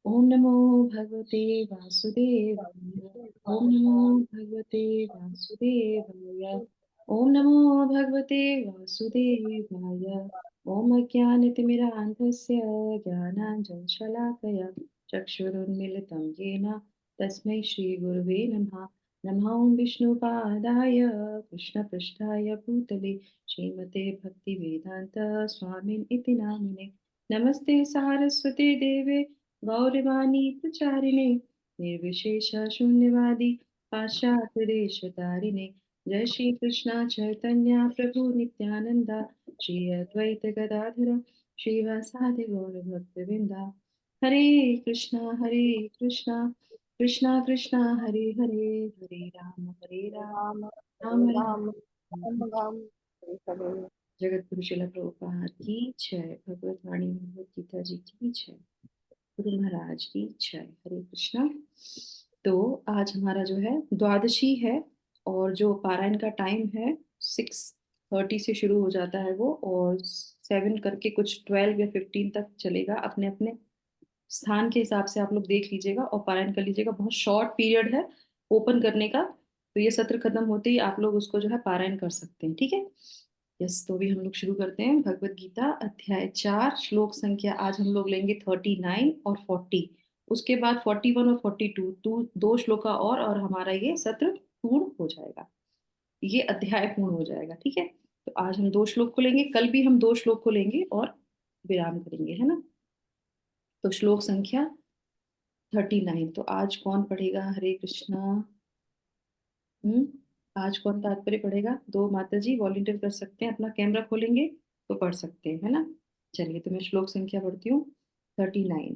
ओम नमो भगवते वासुदेवाय। ओम नमो भगवते वासुदेवाय। ओम नमो भगवते वासुदेवाय। ओम अज्ञानतिमिरान्धस्य ज्ञानाञ्जनशलाकया चक्षुरुन्मीलितं येन तस्मै श्रीगुरुवे नमः। नमः ओं विष्णुपादाय कृष्णपृष्ठाय भूतले श्रीमते भक्तिवेदान्त स्वामिन् इति नामिने। नमस्ते सारस्वते देवे गौरवाणी प्रचारिणे निर्विशेष शून्यवादी पाश्चात्य देश तारिणे। जय श्री कृष्ण चैतन्य प्रभु नित्यानंदा श्री अद्वैत गदाधर श्रीवासादि गौर भक्तवृंदा। हरे कृष्णा कृष्णा कृष्णा हरे हरे, हरे राम राम हरे राम राम। राम राम हरे हरे। जगत गुरु शिला प्रभुपाद की जय। भगवत वाणी भगवत गीता जी की जय। गुरु महाराज की जय। हरे कृष्णा। तो आज हमारा जो है द्वादशी है, और जो पारायण का टाइम है 6:30 से शुरू हो जाता है वो, और 7 करके कुछ 12 या 15 तक चलेगा। अपने अपने स्थान के हिसाब से आप लोग देख लीजिएगा और पारायण कर लीजिएगा। बहुत शॉर्ट पीरियड है ओपन करने का, तो ये सत्र खत्म होते ही आप लोग उसको जो है पारायण कर सकते हैं, ठीक है। यस, तो भी हम लोग शुरू करते हैं। भगवत गीता अध्याय 4, श्लोक संख्या आज हम लोग लेंगे 39 और 40। उसके बाद 41 और 42, दो श्लोक का और हमारा ये सत्र पूर्ण हो जाएगा। ये अध्याय पूर्ण हो जाएगा, ठीक है। तो आज हम 2 श्लोक को लेंगे, कल भी हम 2 श्लोक को लेंगे और विराम करेंगे, है ना। तो श्लोक संख्या 39, तो आज कौन पढ़ेगा? हरे कृष्णा। हम्म आज कौन तात्पर्य पढ़ेगा? दो माता जी वॉलंटियर कर सकते हैं, अपना कैमरा खोलेंगे तो पढ़ सकते हैं, है ना। चलिए, तो मैं श्लोक संख्या पढ़ती हूँ 39।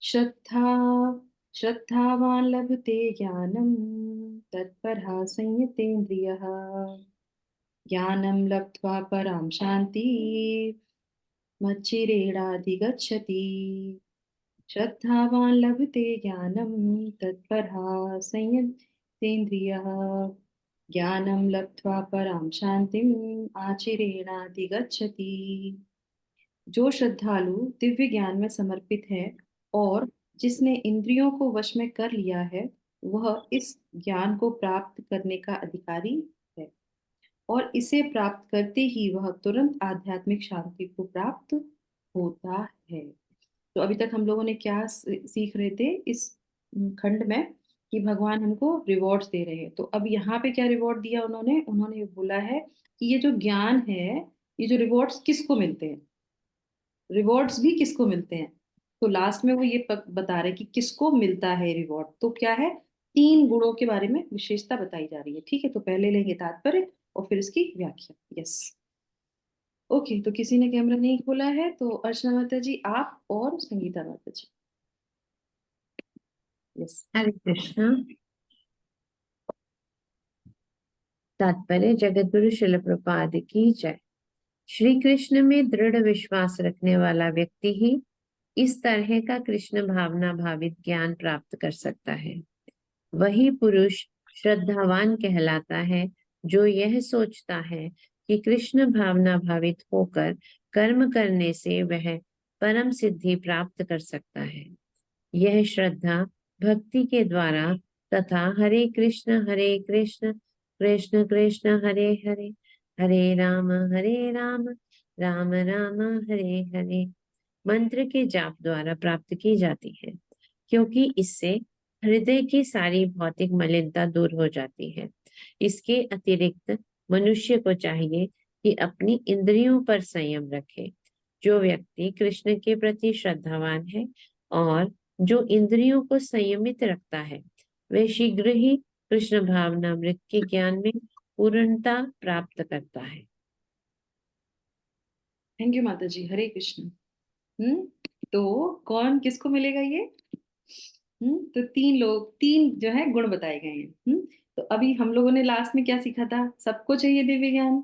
श्रद्धा श्रद्धावान लभते ज्ञानम तत्परः संयतेन्द्रियः। ज्ञानं लब्ध्वा परां शान्ति मच्चिरेणाधिगच्छति। श्रद्धावान लभते ज्ञानं तत्परः संयतेन्द्रियः। ज्ञानं लब्ध्वा परां शान्तिम् आचिरेणाधिगच्छति। जो श्रद्धालु दिव्य ज्ञान में समर्पित है और जिसने इंद्रियों को वश में कर लिया है, वह इस ज्ञान को प्राप्त करने का अधिकारी है, और इसे प्राप्त करते ही वह तुरंत आध्यात्मिक शांति को प्राप्त होता है। तो अभी तक हम लोगों ने क्या सीख रहे थे इस खंड में, कि भगवान हमको रिवॉर्ड्स दे रहे हैं। तो अब यहाँ पे क्या रिवॉर्ड दिया उन्होंने? उन्होंने बोला है कि ये जो ज्ञान है, ये जो रिवॉर्ड्स किसको मिलते हैं, रिवॉर्ड्स भी किसको मिलते हैं। तो लास्ट में वो ये बता रहे कि किसको मिलता है रिवॉर्ड। तो क्या है? 3 गुणों के बारे में विशेषता बताई जा रही है, ठीक है। तो पहले लेंगे तात्पर्य और फिर इसकी व्याख्या। Yes, okay. तो किसी ने कैमरा नहीं खोला है, तो अर्चना माता जी आप और संगीता माता जी। यस। हरे कृष्ण। तात्पर्य जगत गुरु शिल प्रपाद की जय। श्री कृष्ण में दृढ़ विश्वास रखने वाला व्यक्ति ही इस तरह का कृष्ण भावना भावित ज्ञान प्राप्त कर सकता है। वही पुरुष श्रद्धावान कहलाता है, जो यह सोचता है कि कृष्ण भावना भावित होकर कर्म करने से वह परम सिद्धि प्राप्त कर सकता है। यह श्रद्धा भक्ति के द्वारा तथा हरे कृष्ण कृष्ण कृष्ण हरे हरे, हरे राम राम राम हरे हरे मंत्र के जाप द्वारा प्राप्त की जाती है, क्योंकि इससे हृदय की सारी भौतिक मलिनता दूर हो जाती है। इसके अतिरिक्त मनुष्य को चाहिए कि अपनी इंद्रियों पर संयम रखे। जो व्यक्ति कृष्ण के प्रति श्रद्धावान है और जो इंद्रियों को संयमित रखता है, वह शीघ्र ही कृष्ण भावनामृत के ज्ञान में पूर्णता प्राप्त करता है। थैंक यू माता जी। हरे कृष्ण। हम्म तो कौन किसको मिलेगा ये? तो 3 लोग, 3 जो है गुण बताए गए हैं। तो अभी हम लोगों ने लास्ट में क्या सीखा था? सबको चाहिए दिव्य ज्ञान,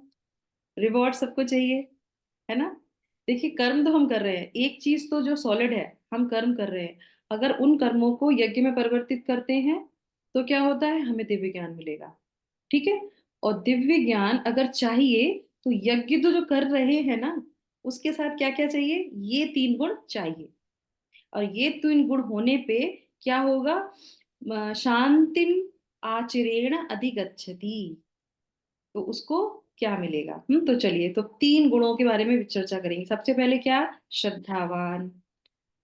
रिवॉर्ड सबको चाहिए, है ना। देखिए, कर्म तो हम कर रहे हैं, एक चीज तो जो सॉलिड है, हम कर्म कर रहे हैं। अगर उन कर्मों को यज्ञ में परिवर्तित करते हैं तो क्या होता है? हमें दिव्य ज्ञान मिलेगा, ठीक है। और दिव्य ज्ञान अगर चाहिए तो यज्ञ तो जो कर रहे हैं ना, उसके साथ क्या क्या चाहिए, ये 3 गुण चाहिए। और ये 3 गुण होने पे क्या होगा, शांतिम आचरेण अधिगच्छति, तो उसको क्या मिलेगा। तो चलिए, तो 3 गुणों के बारे में चर्चा करेंगे। सबसे पहले क्या, श्रद्धावान,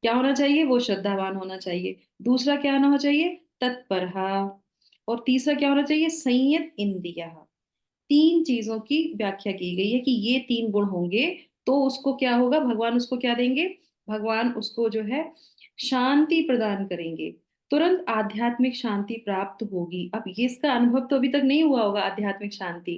क्या होना चाहिए, वो श्रद्धावान होना चाहिए। दूसरा क्या होना चाहिए, तत्परहा। और तीसरा क्या होना चाहिए, संयत इंद्रियः। 3 चीजों की व्याख्या की गई है कि ये 3 गुण होंगे तो उसको क्या होगा, भगवान उसको क्या देंगे, भगवान उसको जो है शांति प्रदान करेंगे, तुरंत आध्यात्मिक शांति प्राप्त होगी। अब ये इसका अनुभव तो अभी तक नहीं हुआ होगा, आध्यात्मिक शांति,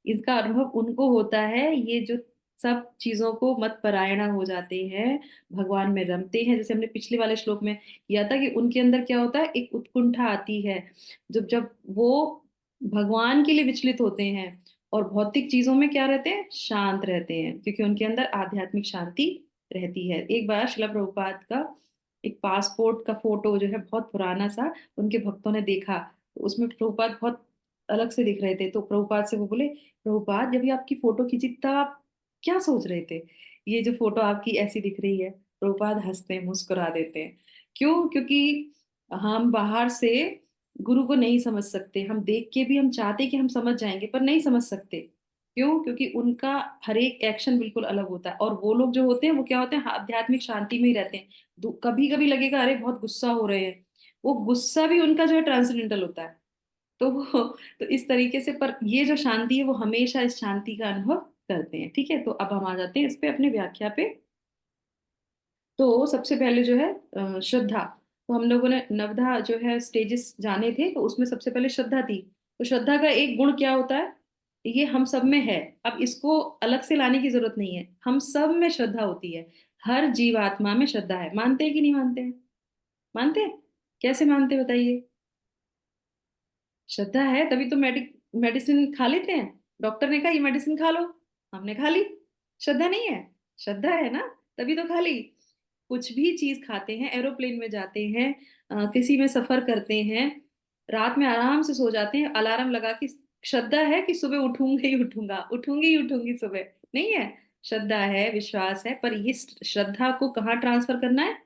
इसका अनुभव उनको होता है ये जो सब चीजों को मत परायणा हो जाते हैं, भगवान में रमते हैं। जैसे हमने पिछले वाले श्लोक में किया था कि उनके अंदर क्या होता है, एक उत्कुंठा आती है जब जब वो भगवान के लिए विचलित होते हैं, और भौतिक चीजों में क्या रहते हैं, शांत रहते हैं, क्योंकि उनके अंदर आध्यात्मिक शांति रहती है। एक बार शिला प्रभुपाद का एक पासपोर्ट का फोटो जो है बहुत पुराना सा उनके भक्तों ने देखा, तो उसमें प्रभुपाद बहुत अलग से दिख रहे थे। तो प्रभुपाद से वो बोले, प्रभुपाद जब ये आपकी फोटो खींची तब आप क्या सोच रहे थे, ये जो फोटो आपकी ऐसी दिख रही है। प्रभुपाद हंसते हैं, मुस्कुरा देते हैं। क्यों, क्योंकि हम बाहर से गुरु को नहीं समझ सकते, हम देख के भी हम चाहते कि हम समझ जाएंगे पर नहीं समझ सकते। क्यों, क्योंकि उनका हर एक एक्शन बिल्कुल अलग होता है, और वो लोग जो होते हैं वो क्या होते हैं, आध्यात्मिक शांति में ही रहते हैं। कभी कभी लगेगा अरे बहुत गुस्सा हो रहे हैं, वो गुस्सा भी उनका जो है ट्रांसेंडेंटल होता है। तो वो तो इस तरीके से, पर ये जो शांति है वो हमेशा इस शांति का अनुभव करते हैं। ठीक है, तो अब हम आ जाते हैं इस पे अपने व्याख्या पे। तो सबसे पहले जो है श्रद्धा। तो हम लोगों ने नवधा जो है स्टेजेस जाने थे, तो उसमें सबसे पहले श्रद्धा थी। तो श्रद्धा का एक गुण क्या होता है, ये हम सब में है, अब इसको अलग से लाने की जरूरत नहीं है, हम सब में श्रद्धा होती है। हर जीवात्मा में श्रद्धा है, मानते हैं कि नहीं मानते हैं, मानते हैं, कैसे मानते हैं बताइए। श्रद्धा है तभी तो मेडिसिन खा लेते हैं, डॉक्टर ने कहा ये मेडिसिन खा लो, हमने खा ली। श्रद्धा नहीं है, श्रद्धा है ना, तभी तो खा ली। कुछ भी चीज खाते हैं, एरोप्लेन में जाते हैं, किसी में सफर करते हैं, रात में आराम से सो जाते हैं अलार्म लगा के, श्रद्धा है कि सुबह उठूंगा ही उठूंगा, उठूंगी ही उठूंगी सुबह, नहीं है। श्रद्धा है, विश्वास है, पर ये श्रद्धा को कहाँ ट्रांसफर करना है,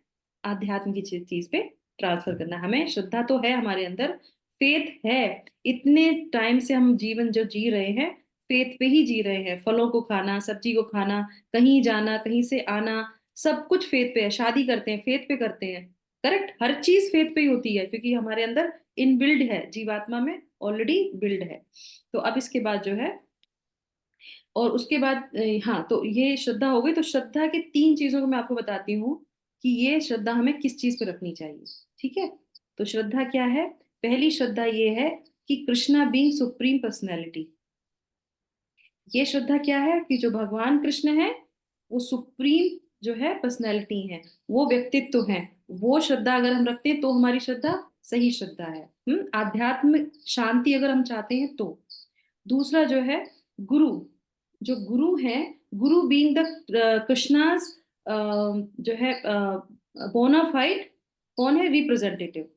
आध्यात्म की चीज पे ट्रांसफर करना है हमें। श्रद्धा तो है हमारे अंदर, फेथ है, इतने टाइम से हम जीवन जो जी रहे हैं फेथ पे ही जी रहे हैं, फलों को खाना, सब्जी को खाना, कहीं जाना, कहीं से आना, सब कुछ फेथ पे है, शादी करते हैं फेथ पे करते हैं, करेक्ट, हर चीज फेथ पे ही होती है, क्योंकि हमारे अंदर इनबिल्ड है, जीवात्मा में ऑलरेडी बिल्ड है। तो अब इसके बाद जो है, और उसके बाद हाँ, तो ये श्रद्धा हो गई। तो श्रद्धा के 3 चीजों को मैं आपको बताती हूँ कि ये श्रद्धा हमें किस चीज पे रखनी चाहिए। ठीक है, तो श्रद्धा क्या है, पहली श्रद्धा ये है कि कृष्णा बीइंग सुप्रीम पर्सनैलिटी। ये श्रद्धा क्या है कि जो भगवान कृष्ण है वो सुप्रीम जो है पर्सनैलिटी है, वो व्यक्तित्व है। वो श्रद्धा अगर हम रखते हैं तो हमारी श्रद्धा सही श्रद्धा है। आध्यात्मिक शांति अगर हम चाहते हैं तो। दूसरा जो है गुरु, जो गुरु है, गुरु बीइंग द कृष्णाज जो है बोनाफाइड, कौन है, रिप्रेजेंटेटिव।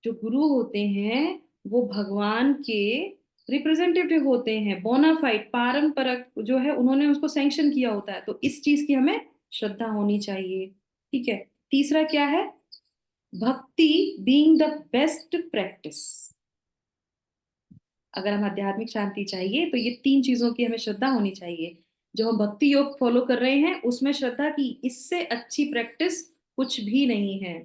जो गुरु होते हैं वो भगवान के रिप्रेजेंटेटिव होते हैं, बोनाफाइड, पारंपरिक जो है उन्होंने उसको सैंक्शन किया होता है, तो इस चीज की हमें श्रद्धा होनी चाहिए। ठीक है, तीसरा क्या है, भक्ति बीइंग द बेस्ट प्रैक्टिस। अगर हम आध्यात्मिक शांति चाहिए तो ये 3 चीजों की हमें श्रद्धा होनी चाहिए। जो हम भक्ति योग फॉलो कर रहे हैं उसमें श्रद्धा की इससे अच्छी प्रैक्टिस कुछ भी नहीं है।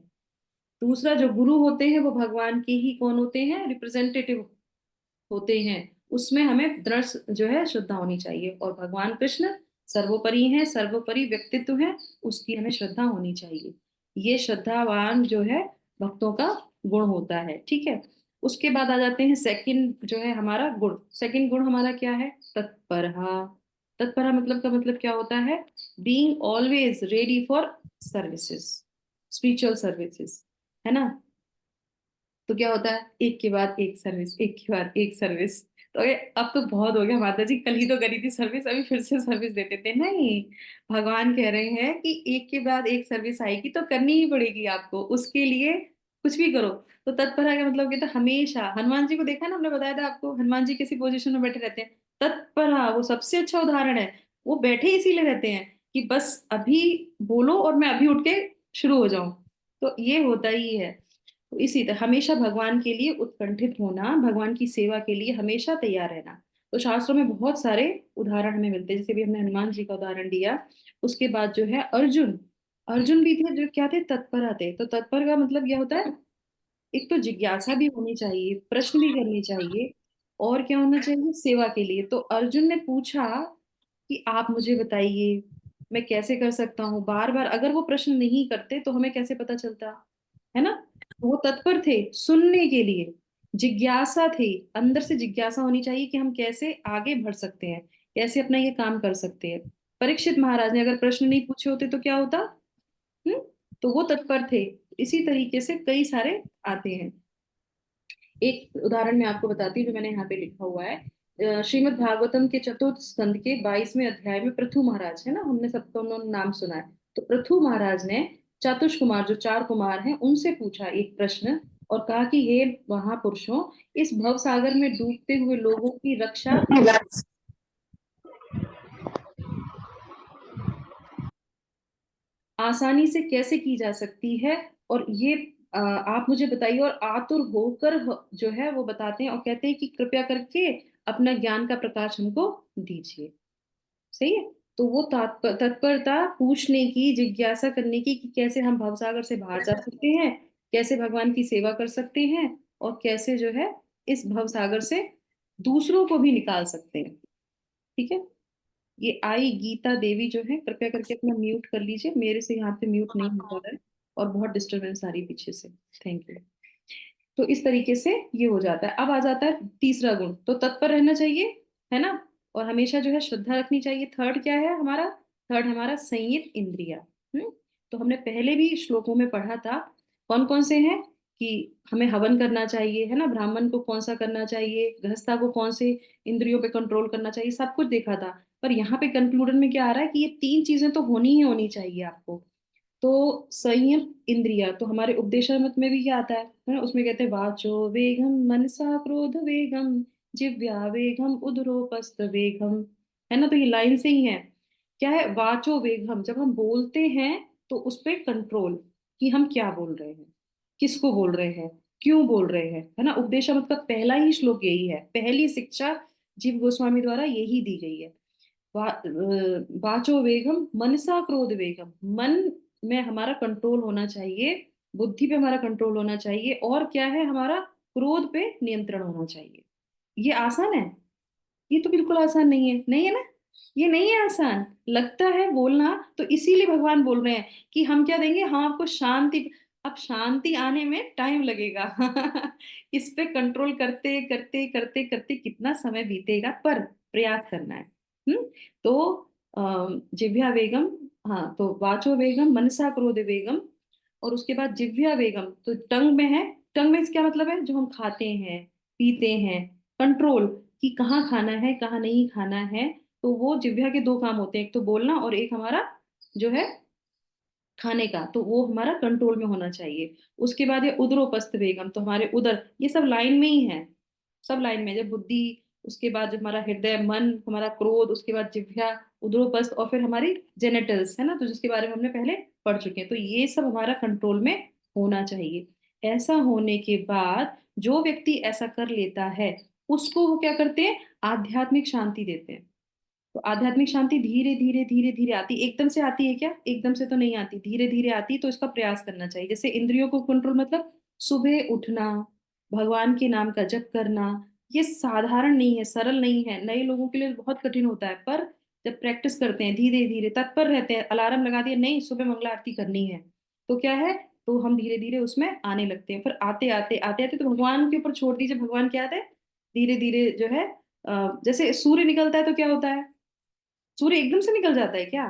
दूसरा, जो गुरु होते हैं वो भगवान के ही कौन होते हैं, रिप्रेजेंटेटिव होते हैं, उसमें हमें दृढ़ जो है श्रद्धा होनी चाहिए। और भगवान कृष्ण सर्वोपरि हैं, सर्वोपरि व्यक्तित्व है, उसकी हमें श्रद्धा होनी चाहिए। ये श्रद्धावान जो है भक्तों का गुण होता है। ठीक है, उसके बाद आ जाते हैं सेकंड जो है हमारा गुण। सेकंड गुण हमारा क्या है, तत्परहा। तत्परहा मतलब का मतलब क्या होता है, being always ready for services, spiritual services, है ना। तो क्या होता है, एक के बाद एक सर्विस, एक के बाद एक सर्विस। तो ये अब तो बहुत हो गया माता जी, कल ही तो करी थी सर्विस, अभी फिर से सर्विस देते थे, नहीं। भगवान कह रहे हैं कि एक के बाद एक सर्विस आएगी तो करनी ही पड़ेगी आपको, उसके लिए कुछ भी करो। तो तत्पर का मतलब क्या था, हमेशा, हनुमान जी को देखा ना, हमने बताया था आपको, हनुमान जी किसी पोजीशन में बैठे रहते हैं, तत्पर, वो सबसे अच्छा उदाहरण है। वो बैठे इसीलिए रहते हैं कि बस अभी बोलो और मैं अभी उठ के शुरू हो जाऊं। तो ये होता ही है। तो इसी तरह हमेशा भगवान के लिए उत्कंठित होना, भगवान की सेवा के लिए हमेशा तैयार रहना। तो शास्त्रों में बहुत सारे उदाहरण हमें मिलते हैं, जैसे भी हमने हनुमान जी का उदाहरण दिया। उसके बाद जो है अर्जुन, अर्जुन भी थे जो क्या थे, तत्पर थे। तो तत्पर का मतलब क्या होता है, एक तो जिज्ञासा भी होनी चाहिए, प्रश्न भी करनी चाहिए, और क्या होना चाहिए, सेवा के लिए। तो अर्जुन ने पूछा कि आप मुझे बताइए मैं कैसे कर सकता हूँ। बार बार अगर वो प्रश्न नहीं करते तो हमें कैसे पता चलता, है ना। वो तत्पर थे सुनने के लिए, जिज्ञासा थी, अंदर से जिज्ञासा होनी चाहिए कि हम कैसे आगे बढ़ सकते हैं, कैसे अपना ये काम कर सकते हैं। परीक्षित महाराज ने अगर प्रश्न नहीं पूछे होते तो क्या होता। हम्म। तो वो तत्पर थे। इसी तरीके से कई सारे आते हैं। एक उदाहरण मैं आपको बताती हूँ जो मैंने यहाँ पे लिखा हुआ है। श्रीमद् भागवतम के चतुर्थ स्कंद के 22वें अध्याय में पृथु महाराज है ना, हमने सबको उन्होंने नाम सुना है। तो पृथु महाराज ने चतुष कुमार, जो 4 कुमार हैं, उनसे पूछा एक प्रश्न, और कहा कि हे महापुरुषों, इस भव सागर में डूबते हुए लोगों की रक्षा आसानी से कैसे की जा सकती है। और ये आप मुझे बताइए। और आतुर होकर जो है वो बताते हैं और कहते हैं कि कृपया करके अपना ज्ञान का प्रकाश हमको दीजिए। सही है। तो वो तत्परता पूछने की, जिज्ञासा करने की कि कैसे हम भवसागर से बाहर जा सकते हैं, कैसे भगवान की सेवा कर सकते हैं, और कैसे जो है इस भवसागर से दूसरों को भी निकाल सकते हैं। ठीक है। ये आई गीता देवी जो है, कृपया करके अपना म्यूट कर लीजिए, मेरे से यहाँ पे म्यूट नहीं हो पा रहा है और बहुत डिस्टरबेंस आ रही है पीछे से। Thank you. तो इस तरीके से ये हो जाता है। अब आ जाता है तीसरा गुण, तो तत्पर रहना चाहिए, है ना। और हमेशा जो है श्रद्धा रखनी चाहिए। थर्ड क्या है हमारा, थर्ड हमारा संयत इंद्रिया। तो हमने पहले भी श्लोकों में पढ़ा था कौन कौन से हैं, कि हमें हवन करना चाहिए, है ना, ब्राह्मण को कौन सा करना चाहिए, गृहस्था को कौन से इंद्रियों पे कंट्रोल करना चाहिए, सब कुछ देखा था। पर यहाँ पे कंक्लूजन में क्या आ रहा है कि ये 3 चीजें तो होनी ही होनी चाहिए आपको। तो संयम इंद्रिया, तो हमारे उपदेशामृत में भी क्या आता है ना, उसमें कहते हैं वाचो वेगम मनसा क्रोध वेगम जिव्या वेगम उदरोपस्थ वेगम, है ना। तो ये लाइन से ही है। क्या है वाचो वेगम, जब हम बोलते हैं तो उस पे कंट्रोल, कि हम क्या बोल रहे हैं, किसको बोल रहे हैं, क्यों बोल रहे हैं, है ना। उपदेशामृत का पहला ही श्लोक यही है, पहली शिक्षा जीव गोस्वामी द्वारा यही दी गई है। वाचो वेगम मनसा क्रोध वेगम, मन में हमारा कंट्रोल होना चाहिए, बुद्धि पे हमारा कंट्रोल होना चाहिए, और क्या है हमारा क्रोध पे नियंत्रण होना चाहिए। ये आसान है? ये तो बिल्कुल आसान नहीं है, नहीं है ना। ये नहीं है आसान, लगता है बोलना। तो इसीलिए भगवान बोल रहे हैं कि हम क्या देंगे, हम आपको शांति। अब शांति आने में टाइम लगेगा इस पे कंट्रोल करते करते करते करते कितना समय बीतेगा, पर प्रयास करना है। तो जिह्वा वेगम, हाँ, तो वाचो वेगम मनसा क्रोध वेगम, और उसके बाद जिह्वा वेगम तो टंग में है। टंग में क्या मतलब है, जो हम खाते हैं पीते हैं, कंट्रोल, कि कहाँ खाना है कहाँ नहीं खाना है। तो वो जिह्वा के 2 काम होते हैं, एक तो बोलना और एक हमारा जो है खाने का, तो वो हमारा कंट्रोल में होना चाहिए। उसके बाद ये उदरोपस्थ वेगम, तो हमारे उदर, ये सब लाइन में ही है, सब लाइन में, जब बुद्धि, उसके बाद जब हमारा हृदय, मन, हमारा क्रोध, उसके बाद जिह्वा, उदरोपस्थ, और फिर हमारी जेनेटल्स, है ना, तो जिसके बारे में हमने पहले पढ़ चुके हैं। तो ये सब हमारा कंट्रोल में होना चाहिए। ऐसा होने के बाद जो व्यक्ति ऐसा कर लेता है, उसको वो क्या करते हैं, आध्यात्मिक शांति देते हैं। तो आध्यात्मिक शांति धीरे धीरे धीरे धीरे आती, एकदम से आती है क्या, एकदम से तो नहीं आती, धीरे धीरे आती। तो इसका प्रयास करना चाहिए। जैसे इंद्रियों को कंट्रोल मतलब सुबह उठना, भगवान के नाम का जप करना। ये साधारण नहीं है, सरल नहीं है, नए लोगों के लिए बहुत कठिन होता है। पर जब प्रैक्टिस करते हैं, धीरे धीरे तत्पर रहते हैं, अलार्म लगा दिया, नहीं सुबह मंगला आरती करनी है, तो क्या है, तो हम धीरे धीरे उसमें आने लगते हैं। फिर आते आते आते आते तो भगवान के ऊपर छोड़ दीजिए, भगवान क्या आते हैं धीरे धीरे जो है। जैसे सूर्य निकलता है तो क्या होता है, सूर्य एकदम से निकल जाता है क्या,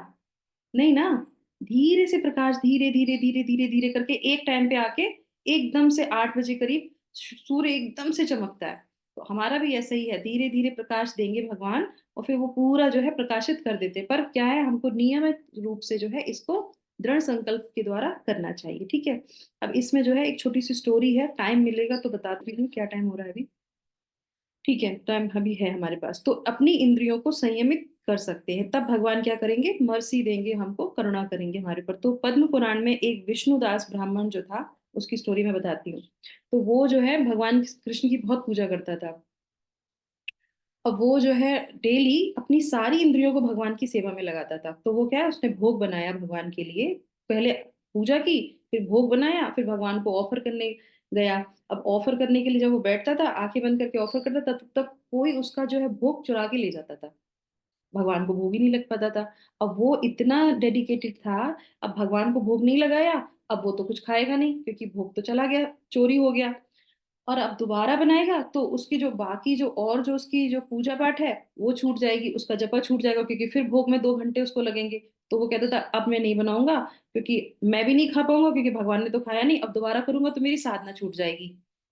नहीं ना। धीरे से प्रकाश, धीरे धीरे धीरे धीरे धीरे करके एक टाइम पे आके एकदम से 8 बजे करीब सूर्य एकदम से चमकता है। तो हमारा भी ऐसा ही है, धीरे धीरे प्रकाश देंगे भगवान, और फिर वो पूरा जो है प्रकाशित कर देते हैं। पर क्या है, हमको नियमित रूप से जो है इसको दृढ़ संकल्प के द्वारा करना चाहिए। ठीक है। अब इसमें जो है एक छोटी सी स्टोरी है, टाइम मिलेगा तो बताती हूँ। क्या टाइम हो रहा है अभी? ठीक है, टाइम अभी है हमारे पास। तो अपनी इंद्रियों को संयमित कर सकते हैं, तब भगवान क्या करेंगे, मर्सी देंगे, हमको करुणा करेंगे हमारे ऊपर। तो पद्म पुराण में एक विष्णुदास ब्राह्मण जो था, उसकी स्टोरी मैं बताती हूँ। तो वो जो है भगवान कृष्ण की बहुत पूजा करता था। अब वो जो है डेली अपनी सारी इंद्रियों को भगवान की सेवा में लगाता था। तो वो क्या है, उसने भोग बनाया भगवान के लिए, पहले पूजा की, फिर भोग बनाया, फिर भगवान को ऑफर करने गया। अब ऑफर करने के लिए जब वो बैठता था, आंखें बंद करके ऑफर करता था, तब तक कोई उसका जो है भोग चुरा के ले जाता था। भगवान को भोग ही नहीं लग पाता था। अब वो इतना डेडिकेटेड था, अब भगवान को भोग नहीं लगाया, अब वो तो कुछ खाएगा नहीं क्योंकि भोग तो चला गया, चोरी हो गया। और अब दोबारा बनाएगा तो उसकी जो बाकी जो और जो उसकी जो पूजा पाठ है वो छूट जाएगी, उसका जपा छूट जाएगा, क्योंकि फिर भोग में 2 घंटे उसको लगेंगे। तो वो कहता था अब मैं नहीं बनाऊंगा, क्योंकि मैं भी नहीं खा पाऊंगा, क्योंकि भगवान ने तो खाया नहीं, अब दोबारा करूंगा तो मेरी साधना छूट जाएगी,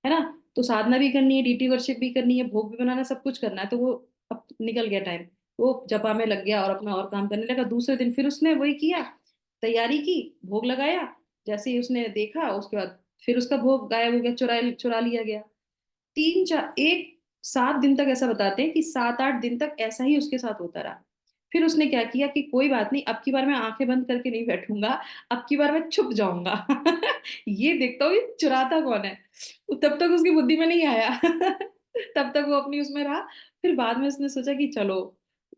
है ना। तो साधना भी करनी है, डीटी वर्शिप भी करनी है, भोग भी बनाना, सब कुछ करना है। तो वो अब निकल गया टाइम, वो जपा में लग गया और अपना और काम करने लगा। दूसरे दिन फिर उसने वही किया, तैयारी की, भोग लगाया। जैसे ही उसने देखा, उसके बाद फिर उसका भोग गायब हो गया, चुरा चुरा लिया गया। 7 दिन तक ऐसा बताते हैं कि 7-8 दिन तक ऐसा ही उसके साथ होता रहा। फिर उसने क्या किया कि कोई बात नहीं, अब की बार मैं आंखें बंद करके नहीं बैठूंगा, अब की बार मैं छुप जाऊंगा। ये देखता हूँ ये चुराता कौन है। तब तक उसकी बुद्धि में नहीं आया। तब तक वो अपनी उसमें रहा। फिर बाद में उसने सोचा कि चलो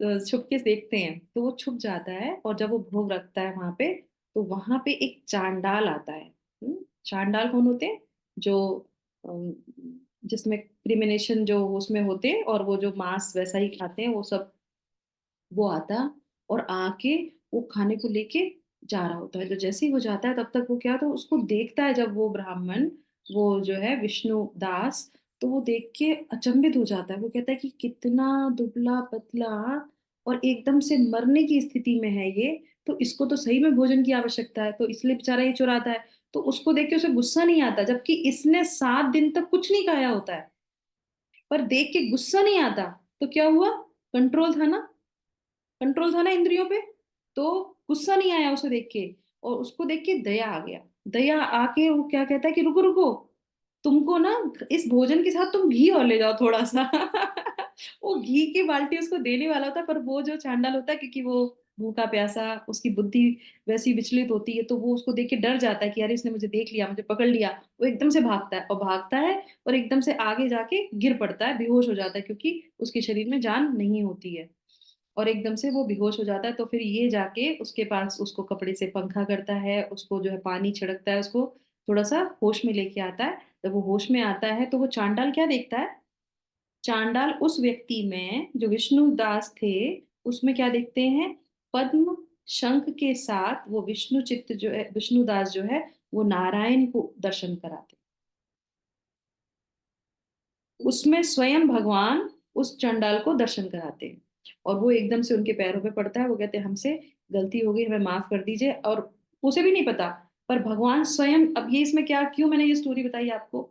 छुप के देखते हैं। तो वो छुप जाता है, और जब वो भोग रखता है वहां पे, तो वहां पे एक चांडाल आता है। चांडाल कौन होते हैं, जो अम, जिसमें क्रिमिनेशन जो उसमें होते हैं, और वो जो मांस वैसा ही खाते हैं वो सब, वो आता और आके वो खाने को लेके जा रहा होता है। तो जैसे ही वो जाता है, तब तक वो क्या, तो उसको देखता है जब वो ब्राह्मण, वो जो है विष्णु दास, तो वो देख के अचंभित हो जाता है। वो कहता है कि कितना दुबला पतला और एकदम से मरने की स्थिति में है ये, तो इसको तो सही में भोजन की आवश्यकता है, तो इसलिए बेचारा ये चुराता है। तो उसको देख के उसे गुस्सा नहीं आता, जबकि इसने 7 दिन तक कुछ नहीं खाया होता है, पर देख के गुस्सा नहीं आता। तो क्या हुआ, कंट्रोल था ना, कंट्रोल था ना इंद्रियों पे। तो गुस्सा नहीं आया उसे देख के, और उसको देख के दया आ गया। दया आके वो क्या कहता है कि रुको रुको, तुमको ना इस भोजन के साथ तुम घी और ले जाओ थोड़ा सा। वो घी की बाल्टी उसको देने वाला होता है, पर वो जो चांडाल होता है, क्योंकि वो भूखा प्यासा, उसकी बुद्धि वैसी विचलित होती है, तो वो उसको देख के डर जाता है कि यार इसने मुझे देख लिया, मुझे पकड़ लिया। वो एकदम से भागता है, और भागता है और एकदम से आगे जाके गिर पड़ता है, बेहोश हो जाता है, क्योंकि उसके शरीर में जान नहीं होती है। और एकदम से वो बेहोश हो जाता है। तो फिर ये जाके उसके पास उसको कपड़े से पंखा करता है, उसको जो है पानी छिड़कता है, उसको थोड़ा सा होश में लेके आता है। जब वो होश में आता है, तो वो चांडाल क्या देखता है, चांडाल उस व्यक्ति में जो विष्णु दास थे, उसमें क्या देखते हैं, पद्म शंख के साथ वो विष्णु चित्त जो है, विष्णु दास जो है, वो नारायण को दर्शन कराते, उसमें स्वयं भगवान उस चंडाल को दर्शन कराते हैं। और वो एकदम से उनके पैरों पे पड़ता है, वो कहते हैं हमसे गलती हो गई, हमें माफ कर दीजिए। और उसे भी नहीं पता, पर भगवान स्वयं, अब ये इसमें क्या, क्यों मैंने ये स्टोरी बताई आपको,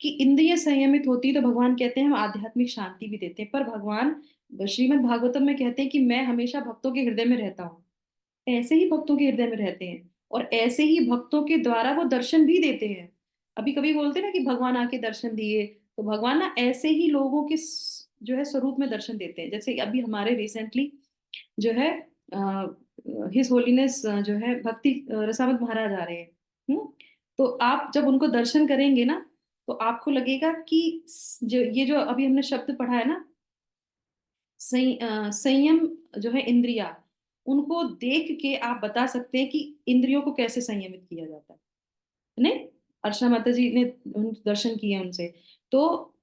कि इंद्रिय संयमित होती है तो भगवान कहते हैं हम आध्यात्मिक शांति भी देते हैं। पर भगवान श्रीमद् भागवतम में कहते हैं कि मैं हमेशा भक्तों के हृदय में रहता हूँ। ऐसे ही भक्तों के हृदय में रहते हैं, और ऐसे ही भक्तों के द्वारा वो दर्शन भी देते हैं। अभी कभी बोलते हैं ना कि भगवान आके दर्शन दिए, तो भगवान ना ऐसे ही लोगों के जो है स्वरूप में दर्शन देते हैं। जैसे अभी हमारे रिसेंटली जो है हिज होलीनेस जो है भक्ति रसावत महाराज आ रहे हैं। तो आप जब उनको दर्शन करेंगे ना, तो आपको लगेगा कि जो ये जो अभी हमने शब्द पढ़ा है ना, संयम जो है इंद्रिया, उनको देख के आप बता सकते हैं कि इंद्रियों को कैसे संयमित किया जाता है। नहीं, अर्चना माता जी ने दर्शन किए उनसे। तो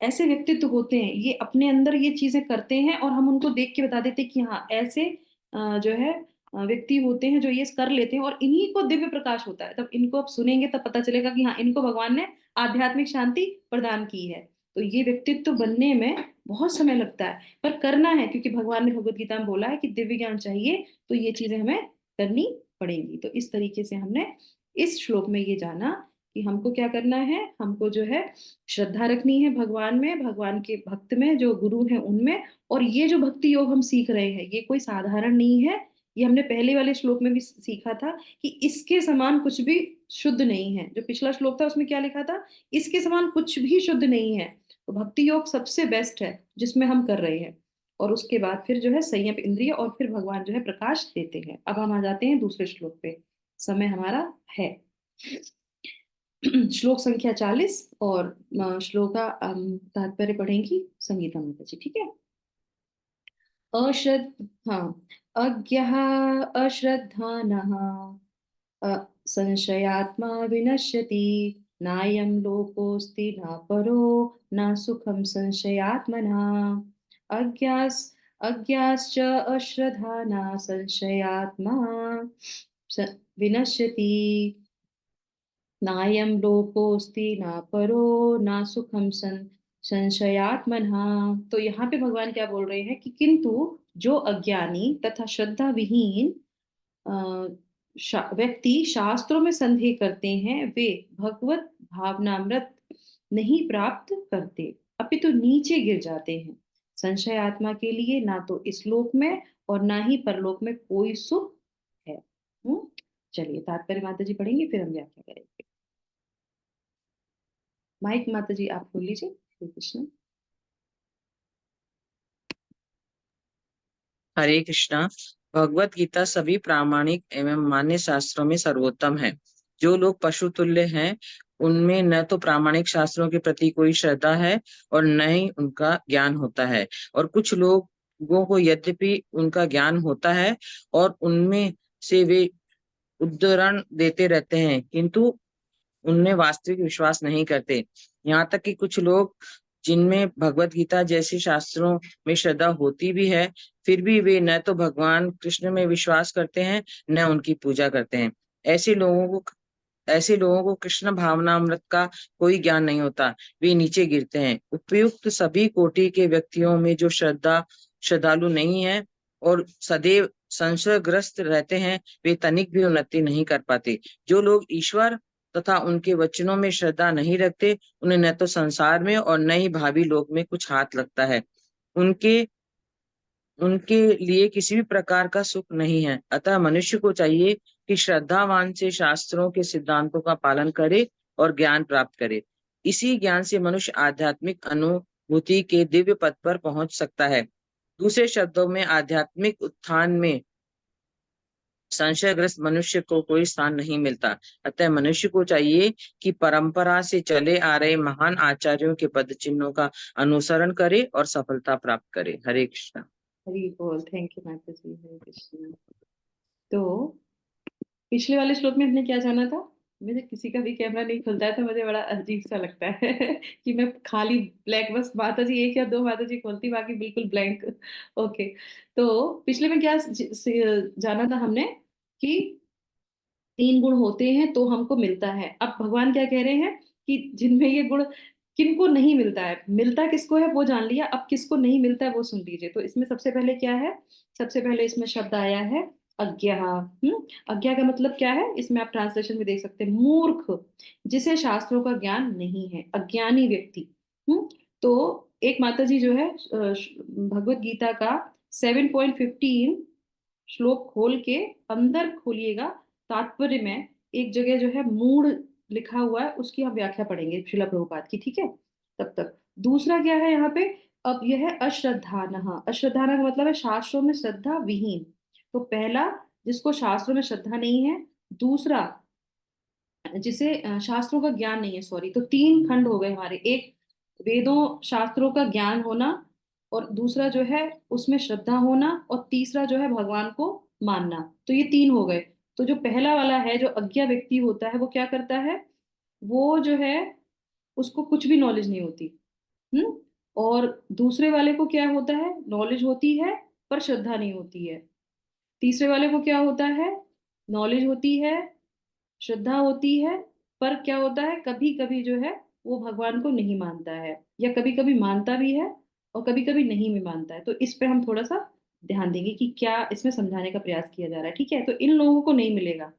ऐसे व्यक्तित्व होते हैं, ये अपने अंदर ये चीजें करते हैं, और हम उनको देख के बता देते हैं कि हाँ ऐसे जो है व्यक्ति होते हैं जो ये कर लेते हैं, और इन्हीं को दिव्य प्रकाश होता है। तब इनको आप सुनेंगे तब पता चलेगा कि हाँ इनको भगवान ने आध्यात्मिक शांति प्रदान की है। तो ये व्यक्तित्व बनने में बहुत समय लगता है, पर करना है, क्योंकि भगवान ने भगवत गीता में बोला है कि दिव्य ज्ञान चाहिए, तो ये चीजें हमें करनी पड़ेंगी। तो इस तरीके से हमने इस श्लोक में ये जाना कि हमको क्या करना है, हमको जो है श्रद्धा रखनी है भगवान में, भगवान के भक्त में, जो गुरु हैं उनमें। और ये जो भक्ति योग हम सीख रहे हैं, ये कोई साधारण नहीं है। ये हमने पहले वाले श्लोक में भी सीखा था कि इसके समान कुछ भी शुद्ध नहीं है। जो पिछला श्लोक था उसमें क्या लिखा था, इसके समान कुछ भी शुद्ध नहीं है। तो भक्ति योग सबसे बेस्ट है जिसमें हम कर रहे हैं। और उसके बाद फिर जो है संयम इंद्रिय, और फिर भगवान जो है प्रकाश देते हैं। अब हम आ जाते हैं दूसरे श्लोक पे। समय हमारा है श्लोक संख्या 40, और श्लोक का तात्पर्य पढ़ेंगी संगीता माता जी, ठीक है। हाँ, अज्ञः अश्रद्धानः संशयात्मा विनश्यति, नायं लोकोऽस्ति न परो न सुखं संशयात्मना। अज्ञास अज्ञाश्च अश्रद्धाना संशयात्मा विनश्यति, नायं लोकोऽस्ति न परो न सुखम संशयात्मनः। तो यहाँ पे भगवान क्या बोल रहे हैं कि किंतु जो अज्ञानी तथा श्रद्धा विहीन व्यक्ति शास्त्रों में संदेह करते हैं, वे भगवत भावनामृत नहीं प्राप्त करते, अपितु नीचे गिर जाते हैं। संशय आत्मा के लिए ना तो इस लोक में और ना ही परलोक में कोई सुख है। चलिए तात्पर्य माता जी पढ़ेंगे, फिर हम व्याख्या करेंगे। माइक माता जी आप खोल लीजिए। श्री कृष्ण। हरे कृष्णा। भगवत गीता सभी प्रामाणिक एवं मान्य शास्त्रों में सर्वोत्तम है। जो लोग पशु तुल्य हैं, उनमें न तो प्रामाणिक शास्त्रों के प्रति कोई श्रद्धा है और न ही उनका ज्ञान होता है। और कुछ लोगों को यद्यपि उनका ज्ञान होता है और उनमें से वे उद्धरण देते रहते हैं, किंतु उनमें वास्तविक विश्वास नहीं करते। यहाँ तक कि कुछ लोग जिनमें भगवत गीता जैसे शास्त्रों में श्रद्धा होती भी है, फिर भी वे न तो भगवान कृष्ण में विश्वास करते हैं न उनकी पूजा करते हैं। ऐसे लोगों को कृष्ण भावनामृत का कोई ज्ञान नहीं होता, वे नीचे गिरते हैं। उपयुक्त सभी कोटि के व्यक्तियों में जो श्रद्धालु नहीं है और सदैव संशयग्रस्त रहते हैं, वे तनिक भी उन्नति नहीं कर पाते। जो लोग ईश्वर तथा उनके वचनों में श्रद्धा नहीं रखते, उन्हें न तो संसार में और न ही भावी लोक में कुछ हाथ लगता है। उनके लिए किसी भी प्रकार का सुख नहीं है। अतः मनुष्य को चाहिए कि श्रद्धावान से शास्त्रों के सिद्धांतों का पालन करे और ज्ञान प्राप्त करे। इसी ज्ञान से मनुष्य आध्यात्मिक अनुभूति के दिव्य पद पर पहुंच सकता है। दूसरे शब्दों में, आध्यात्मिक उत्थान में संशयग्रस्त मनुष्य को कोई स्थान नहीं मिलता। अतः मनुष्य को चाहिए कि परंपरा से चले आ रहे महान आचार्यों के पद चिन्हों का अनुसरण करे और सफलता प्राप्त करे। हरे कृष्णा। हरि बोल। थैंक यू माता जी। हरे कृष्ण। तो पिछले वाले श्लोक में हमने क्या जाना था? मुझे किसी का भी कैमरा नहीं खुलता है तो मुझे बड़ा अजीब सा लगता है कि मैं खाली ब्लैक, बस माता जी एक या दो माता जी खोलती, बाकी बिल्कुल ब्लैंक। ओके, तो पिछले में क्या जाना था हमने कि 3 गुण होते हैं तो हमको मिलता है। अब भगवान क्या कह रहे हैं कि जिनमें ये गुण किनको नहीं मिलता है, मिलता किसको है वो जान लिया, अब किसको नहीं मिलता है वो सुन लीजिए। तो इसमें सबसे पहले क्या है? सबसे पहले इसमें शब्द आया है अज्ञा। अज्ञा का मतलब क्या है? इसमें आप ट्रांसलेशन में देख सकते हैं, मूर्ख, जिसे शास्त्रों का ज्ञान नहीं है, अज्ञानी व्यक्ति। तो एक माता जी जो है भगवत गीता का 7.15 श्लोक खोल के अंदर खोलिएगा, तात्पर्य में एक जगह जो है मूढ़ लिखा हुआ है, उसकी हम व्याख्या पढ़ेंगे श्रीला प्रभुपाद की, ठीक है। तब तक दूसरा क्या है यहाँ पे? अब यह है अश्रद्धानः। अश्रद्धानः का मतलब है शास्त्रों में श्रद्धा विहीन। तो पहला, जिसको शास्त्रों में श्रद्धा नहीं है। दूसरा, जिसे शास्त्रों का ज्ञान नहीं है, सॉरी। तो 3 खंड हो गए हमारे। एक, वेदों शास्त्रों का ज्ञान होना, और दूसरा जो है उसमें श्रद्धा होना, और तीसरा जो है भगवान को मानना। तो ये 3 हो गए। तो जो पहला वाला है, जो अज्ञा व्यक्ति होता है, वो क्या करता है? वो जो है उसको कुछ भी नॉलेज नहीं होती। हम्म और दूसरे वाले को क्या होता है? नॉलेज होती है पर श्रद्धा नहीं होती है। तीसरे वाले को क्या होता है? नॉलेज होती है, श्रद्धा होती है, पर क्या होता है, कभी कभी जो है वो भगवान को नहीं मानता है, या कभी कभी मानता भी है और कभी कभी नहीं भी मानता है। तो इस पे हम थोड़ा सा ध्यान देंगे कि क्या इसमें समझाने का प्रयास किया जा रहा है, ठीक है। तो इन लोगों को नहीं मिलेगा।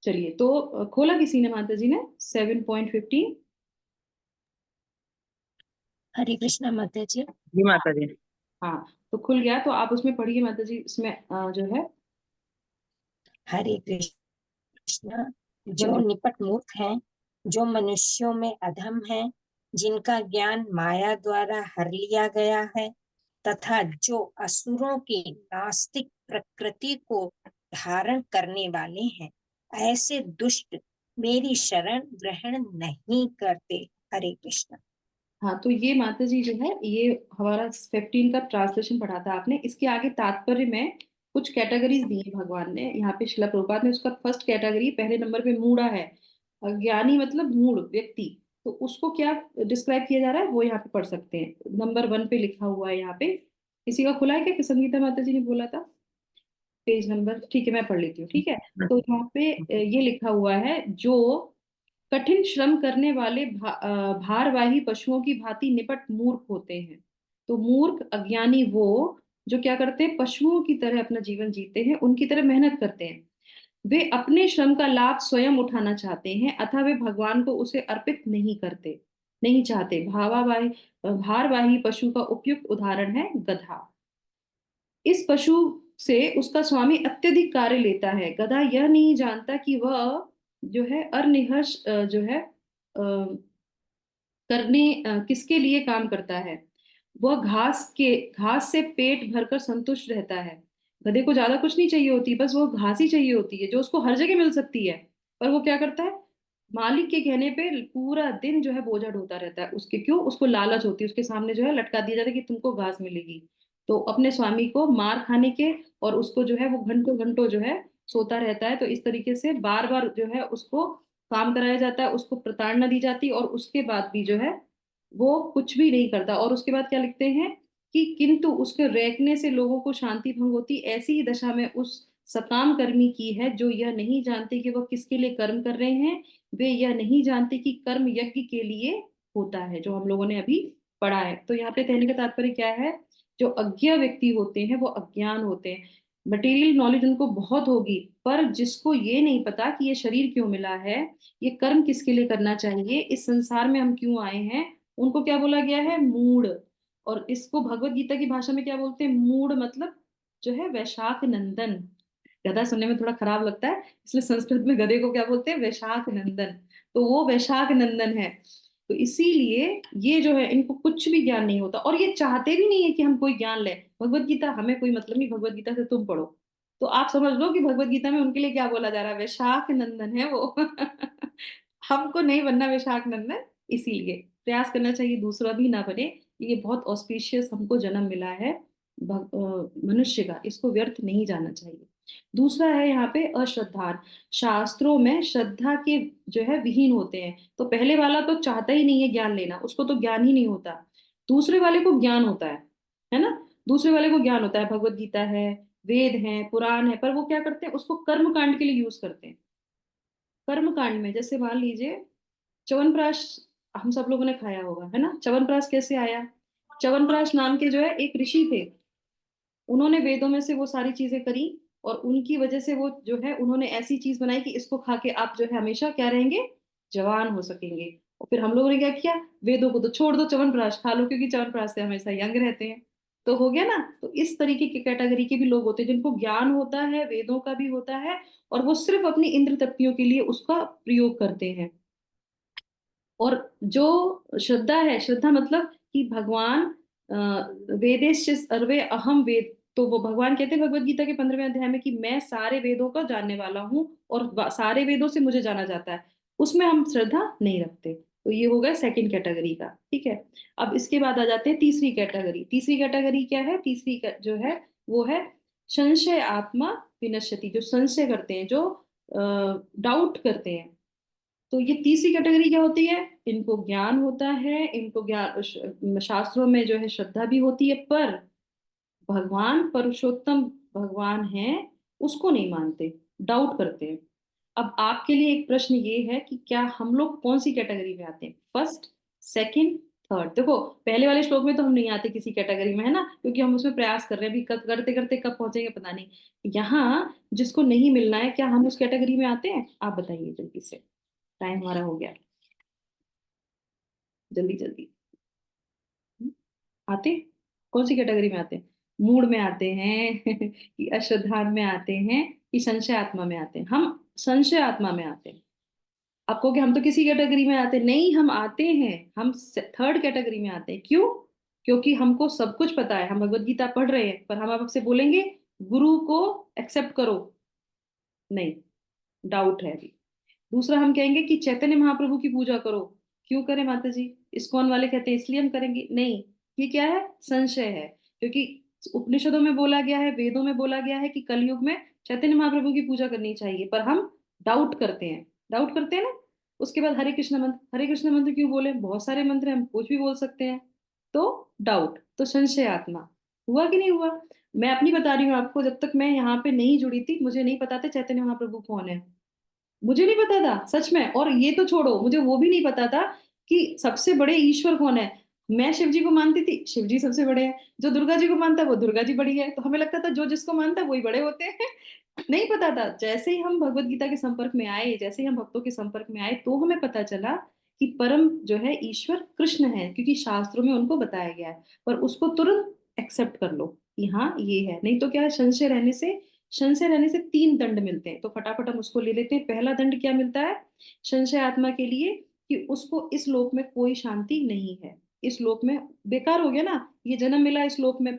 चलिए, तो खोला किसी ने माता जी ने 7.15? हरे कृष्णा माता जी। जी माता जी। हाँ, तो खुल गया। तो आप उसमें पढ़िए माता जी, इसमें जो है हरे कृष्णा। जो जल्दी। निपट मूर्ख हैं, जो मनुष्यों में अधम हैं, जिनका ज्ञान माया द्वारा हर लिया गया है, तथा जो असुरों की नास्तिक प्रकृति को धारण करने वाले हैं, ऐसे दुष्ट मेरी शरण ग्रहण नहीं करते। हरे कृष्ण। हाँ, तो ये माता जी जो है, ये हमारा 15 का ट्रांसलेशन पढ़ा था आपने। इसके आगे तात्पर्य में कुछ कैटेगरीज दी है भगवान ने यहाँ पे। शिला प्रभुपाद ने उसका फर्स्ट कैटेगरी पहले नंबर पे मूढ़ा है। अज्ञानी मतलब मूढ़ व्यक्ति, तो उसको क्या डिस्क्राइब किया जा रहा है वो यहाँ पे पढ़ सकते हैं। नंबर 1 पे लिखा हुआ है यहाँ पे। किसी का खुला है क्या कि संगीता माता जी ने बोला था? पेज नंबर, ठीक है मैं पढ़ लेती हूँ, ठीक है। तो यहाँ पे ये लिखा हुआ है, जो कठिन श्रम करने वाले भारवाही पशुओं की भांति निपट मूर्ख होते हैं। तो मूर्ख अज्ञानी वो जो क्या करते हैं, पशुओं की तरह अपना जीवन जीते हैं, उनकी तरह मेहनत करते हैं। वे अपने श्रम का लाभ स्वयं उठाना चाहते हैं, अतः वे भगवान को उसे अर्पित नहीं करते, नहीं चाहते। भारवाही पशु का उपयुक्त उदाहरण है गधा। इस पशु से उसका स्वामी अत्यधिक कार्य लेता है। गधा यह नहीं जानता कि वह जो है अनिहर्ष जो है किसके लिए काम करता है। वह घास से पेट भरकर संतुष्ट रहता है। गधे को ज्यादा कुछ नहीं चाहिए होती, बस वो घास ही चाहिए होती है, जो उसको हर जगह मिल सकती है। पर वो क्या करता है, मालिक के कहने पे पूरा दिन जो है बोझा ढोता रहता है। उसके क्यों, उसको लालच होती है, उसके सामने जो है लटका दिया जाता है कि तुमको घास मिलेगी। तो अपने स्वामी को मार खाने के, और उसको जो है वो घंटों घंटों जो है सोता रहता है। तो इस तरीके से बार बार जो है उसको काम कराया जाता है, उसको प्रताड़ना दी जाती है, और उसके बाद भी जो है वो कुछ भी नहीं करता। और उसके बाद क्या लिखते हैं कि किंतु उसके रेंकने से लोगों को शांति भंग होती। ऐसी ही दशा में उस सकाम कर्मी की है, जो यह नहीं जानते कि वह किसके लिए कर्म कर रहे हैं। वे यह नहीं जानते कि कर्म यज्ञ के लिए होता है, जो हम लोगों ने अभी पढ़ा है। तो यहाँ पे कहने का तात्पर्य क्या है, जो अज्ञ व्यक्ति होते हैं वो अज्ञान होते हैं। मटेरियल नॉलेज उनको बहुत होगी, पर जिसको ये नहीं पता कि ये शरीर क्यों मिला है, ये कर्म किसके लिए करना चाहिए, इस संसार में हम क्यों आए हैं, उनको क्या बोला गया है, मूढ़। और इसको भगवत गीता की भाषा में क्या बोलते हैं, मूढ़ मतलब जो है वैशाख नंदन। गधा सुनने में थोड़ा खराब लगता है, इसलिए संस्कृत में गधे को क्या बोलते हैं, वैशाख नंदन। तो वो वैशाख नंदन है। तो इसीलिए ये जो है, इनको कुछ भी ज्ञान नहीं होता, और ये चाहते भी नहीं है कि हम कोई ज्ञान ले। भगवत गीता हमें कोई मतलब नहीं, भगवत गीता से तुम पढ़ो। तो आप समझ लो कि भगवत गीता में उनके लिए क्या बोला जा रहा है, वैशाख नंदन है वो। हमको नहीं बनना वैशाख नंदन, इसीलिए प्रयास करना चाहिए दूसरा भी ना बने। ये बहुत ऑस्पिशियस हमको जन्म मिला है मनुष्य का, इसको व्यर्थ नहीं जाना चाहिए। दूसरा है यहाँ पे अश्रद्धा। शास्त्रों में श्रद्धा के जो है विहीन होते हैं। तो पहले वाला तो चाहता ही नहीं है ज्ञान लेना, उसको तो ज्ञान ही नहीं होता। दूसरे वाले को ज्ञान होता है ना। दूसरे वाले को ज्ञान होता है, भगवत गीता है, वेद है, पुराण है, पर वो क्या करते हैं, उसको कर्म कांड के लिए यूज करते हैं। कर्म कांड में जैसे मान लीजिए च्यवनप्राश, हम सब लोगों ने खाया होगा, है ना। च्यवनप्राश कैसे आया, च्यवनप्राश नाम के जो है एक ऋषि थे, उन्होंने वेदों में से वो सारी चीजें करी, और उनकी वजह से वो जो है उन्होंने ऐसी चीज बनाई कि इसको खा के आप जो है हमेशा क्या रहेंगे, जवान हो सकेंगे। और फिर हम लोगों ने क्या किया, वेदों को तो छोड़ दो, च्यवनप्राश खा लो, क्योंकि च्यवनप्राश से हमेशा यंग रहते हैं। तो हो गया ना। तो इस तरीके की कैटेगरी के भी लोग होते हैं, जिनको ज्ञान होता है, वेदों का भी होता है, और वो सिर्फ अपनी इंद्र तृप्तियों के लिए उसका प्रयोग करते हैं। और जो श्रद्धा है, श्रद्धा मतलब कि भगवान वेदेश्च सर्वे अहम वेद, तो वो भगवान कहते हैं भगवत गीता के 15वें अध्याय में कि मैं सारे वेदों का जानने वाला हूँ, और सारे वेदों से मुझे जाना जाता है। उसमें हम श्रद्धा नहीं रखते। तो ये हो गया सेकंड कैटेगरी का, ठीक है। अब इसके बाद आ जाते हैं तीसरी कैटेगरी। तीसरी कैटेगरी क्या है, जो है वो है संशय आत्मा विनश्यति, जो संशय करते हैं, जो डाउट करते हैं। तो ये तीसरी कैटेगरी क्या होती है, इनको ज्ञान होता है, इनको ज्ञान शास्त्रों में जो है श्रद्धा भी होती है, पर भगवान पुरुषोत्तम भगवान है उसको नहीं मानते, डाउट करते हैं। अब आपके लिए एक प्रश्न ये है कि क्या हम लोग कौन सी कैटेगरी में आते हैं, फर्स्ट, सेकंड, थर्ड। देखो पहले वाले श्लोक में तो हम नहीं आते किसी कैटेगरी में, है ना, क्योंकि हम उसमें प्रयास कर रहे हैं, अभी करते करते कब पहुंचेंगे पता नहीं। यहाँ जिसको नहीं मिलना है, क्या हम उस कैटेगरी में आते हैं, आप बताइए जल्दी से, टाइम हमारा हो गया, जल्दी जल्दी। आते, कौन सी कैटेगरी में आते हैं, मूड में आते हैं कि अश्रद्धा में आते हैं, कि संशय आत्मा में आते हैं। हम संशय आत्मा में आते हैं। आप कहोगे हम तो किसी कैटेगरी में आते हैं, नहीं, हम आते हैं, हम थर्ड कैटेगरी में आते हैं। क्यों, क्योंकि हमको सब कुछ पता है, हम भगवत गीता पढ़ रहे हैं, पर हम आपसे बोलेंगे गुरु को एक्सेप्ट करो, नहीं, डाउट है अभी। दूसरा हम कहेंगे कि चैतन्य महाप्रभु की पूजा करो, क्यों करें माता जी, इस्कॉन वाले कहते हैं इसलिए हम करेंगे, नहीं, ये क्या है, संशय है। क्योंकि उपनिषदों में बोला गया है, वेदों में बोला गया है कि कलयुग में चैतन्य महाप्रभु की पूजा करनी चाहिए, पर हम डाउट करते हैं, डाउट करते हैं ना। उसके बाद हरे कृष्ण मंत्र, हरे कृष्ण मंत्र क्यों बोले, बहुत सारे मंत्र हैं, हम कुछ भी बोल सकते हैं, तो डाउट, तो संशय आत्मा, हुआ कि नहीं हुआ। मैं अपनी बता रही हूँ आपको, जब तक मैं यहाँ पे नहीं जुड़ी थी मुझे नहीं पता था चैतन्य महाप्रभु कौन है, मुझे नहीं पता था सच में। और ये तो छोड़ो, मुझे वो भी नहीं पता था कि सबसे बड़े ईश्वर कौन है। मैं शिव जी को मानती थी, शिव जी सबसे बड़े हैं, जो दुर्गा जी को मानता है वो दुर्गा जी बड़ी है, तो हमें लगता था जो जिसको मानता है वही बड़े होते हैं। नहीं पता था। जैसे ही हम भगवत गीता के संपर्क में आए, जैसे ही हम भक्तों के संपर्क में आए, तो हमें पता चला कि परम जो है ईश्वर कृष्ण है, क्योंकि शास्त्रों में उनको बताया गया है। पर उसको तुरंत एक्सेप्ट कर लो कि हाँ ये है, नहीं तो क्या है, संशय रहने से 3 दंड मिलते हैं, तो फटाफट हम उसको ले लेते हैं। पहला दंड क्या मिलता है संशय आत्मा के लिए, कि उसको इस लोक में कोई शांति नहीं है, इस लोक में बेकार हो गया ना, ये जन्म मिला इस लोक में,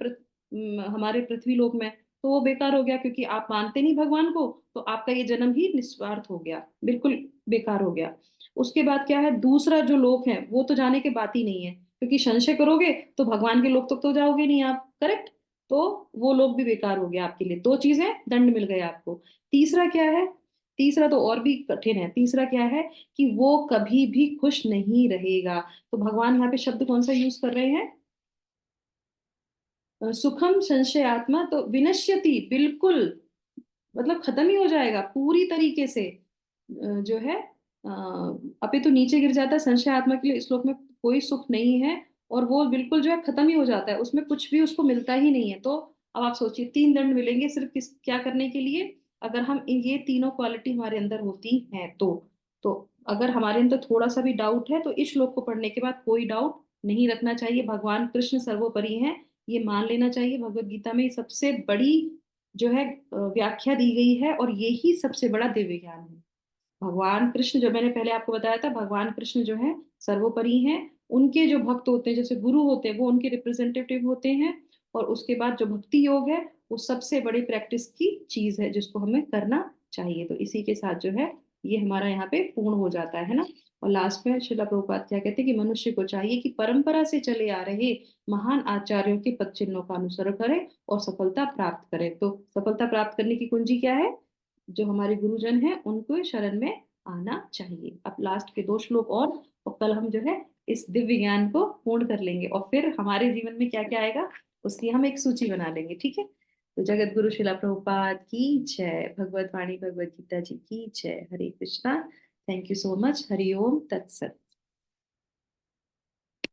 हमारे पृथ्वी लोक में, तो वो बेकार हो गया, क्योंकि आप मानते नहीं भगवान को, तो आपका ये जन्म ही निस्वार्थ हो गया, बिल्कुल बेकार हो गया। उसके बाद क्या है, दूसरा जो लोक है वो तो जाने के बात ही नहीं है, क्योंकि संशय करोगे तो भगवान के लोक तक तो जाओगे नहीं आप, करेक्ट। तो वो लोग भी बेकार हो गया आपके लिए, 2 चीजें दंड मिल गए आपको। तीसरा क्या है, तीसरा तो और भी कठिन है। तीसरा क्या है कि वो कभी भी खुश नहीं रहेगा। तो भगवान यहाँ पे शब्द कौन सा यूज कर रहे हैं, सुखम संशय आत्मा, तो विनश्यति, बिल्कुल मतलब खत्म ही हो जाएगा पूरी तरीके से, जो है अपितु तो नीचे गिर जाता है संशय आत्मा के लिए, इस श्लोक में कोई सुख नहीं है, और वो बिल्कुल जो है खत्म ही हो जाता है, उसमें कुछ भी उसको मिलता ही नहीं है। तो अब आप सोचिए 3 दंड मिलेंगे सिर्फ किस क्या करने के लिए, अगर हम ये तीनों क्वालिटी हमारे अंदर होती हैं तो अगर हमारे अंदर थोड़ा सा भी डाउट है, तो इस श्लोक को पढ़ने के बाद कोई डाउट नहीं रखना चाहिए, भगवान कृष्ण सर्वोपरि हैं, ये मान लेना चाहिए। भगवत गीता में सबसे बड़ी जो है व्याख्या दी गई है, और यही सबसे बड़ा दिव्य ज्ञान है। भगवान कृष्ण, जो मैंने पहले आपको बताया था, भगवान कृष्ण जो है सर्वोपरि हैं, उनके जो भक्त होते हैं, जैसे गुरु होते हैं, वो उनके रिप्रेजेंटेटिव होते हैं। और उसके बाद जो भक्ति योग है वो सबसे बड़ी प्रैक्टिस की चीज है, जिसको हमें करना चाहिए। तो इसी के साथ जो है ये हमारा यहाँ पे पूर्ण हो जाता है ना। और लास्ट में श्रीला प्रभुपाद क्या कहते हैं कि मनुष्य को चाहिए कि परंपरा से चले आ रहे महान आचार्यों के पद चिन्हों का अनुसरण करे और सफलता प्राप्त करे। तो सफलता प्राप्त करने की कुंजी क्या है, जो हमारे गुरुजन हैं उनको शरण में आना चाहिए। अब लास्ट के 2 श्लोक और कल हम जो है इस दिव्य ज्ञान को पूर्ण कर लेंगे, और फिर हमारे जीवन में क्या क्या आएगा उसकी हम एक सूची बना लेंगे, ठीक है। तो जगत गुरु शिला प्रभुपाद की जय, भगवत वाणी भगवत गीता जी की जय, Hare Krishna. Thank you so much, Hari Om तत्सत।